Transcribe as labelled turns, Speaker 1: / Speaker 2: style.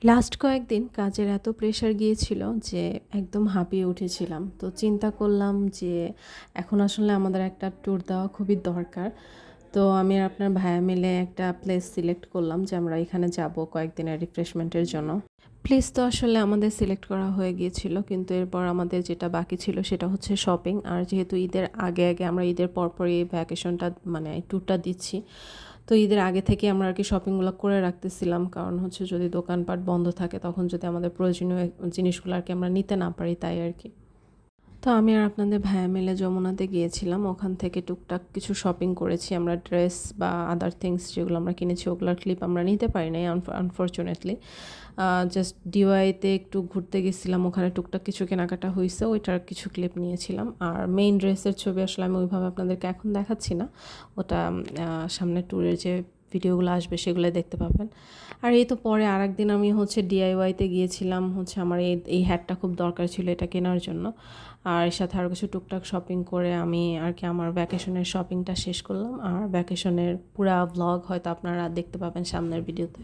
Speaker 1: Last কয়েকদিন কাজের এত প্রেশার গিয়েছিল যে একদম হাঁপিয়ে উঠেছিলাম। তো চিন্তা করলাম যে এখন আসলে আমাদের একটা ট্যুর দেওয়া খুবই দরকার। তো আমি আর আপনার ভাইয়া মিলে একটা প্লেস সিলেক্ট করলাম যে আমরা এখানে যাব কয়েকদিনের রিফ্রেশমেন্টের জন্য। প্লেস তো আসলে আমাদের সিলেক্ট করা হয়ে গিয়েছিল, কিন্তু এরপর আমাদের যেটা বাকি ছিল সেটা হচ্ছে শপিং। আর যেহেতু ঈদের আগে আগে আমরা ঈদের পরপরই ভ্যাকেশনটা মানে ট্যুরটা দিচ্ছি, তো ঈদের আগে থেকে আমরা আর কি শপিংগুলো করে রাখতেছিলাম, কারণ হচ্ছে যদি দোকানপাট বন্ধ থাকে তখন যদি আমাদের প্রয়োজনীয় জিনিসগুলো আর কি আমরা নিতে না পারি, তাই আর কি। তো আমি আর আপনাদের ভাইয়া মিলে যমুনাতে গিয়েছিলাম, ওখান থেকে টুকটাক কিছু শপিং করেছি। আমরা ড্রেস বা আদার থিংস যেগুলো আমরা কিনেছি ওগুলোর ক্লিপ আমরা নিতে পারি নাই আনফর্চুনেটলি। জাস্ট ডিওয়াইতে একটু ঘুরতে গেছিলাম, ওখানে টুকটাক কিছু কেনাকাটা হয়েছে, ওইটার কিছু ক্লিপ নিয়েছিলাম। আর মেইন ড্রেসের ছবি আসলে আমি ওইভাবে আপনাদেরকে এখন দেখাচ্ছি না, ওটা সামনে ট্যুরের যে ভিডিওগুলো আসবে সেগুলো দেখতে পাবেন। আর এই তো পরে আরেকদিন আমি হচ্ছে ডিআইওয়াইতে গিয়েছিলাম, হচ্ছে আমার এই হ্যাটটা খুব দরকার ছিল এটা কেনার জন্য। আর এর সাথে আরও কিছু টুকটাক শপিং করে আমি আর কি আমার ভ্যাকেশনের শপিংটা শেষ করলাম। আর ভ্যাকেশনের পুরা ভ্লগ হয়তো আপনারা দেখতে পাবেন সামনের ভিডিওতে।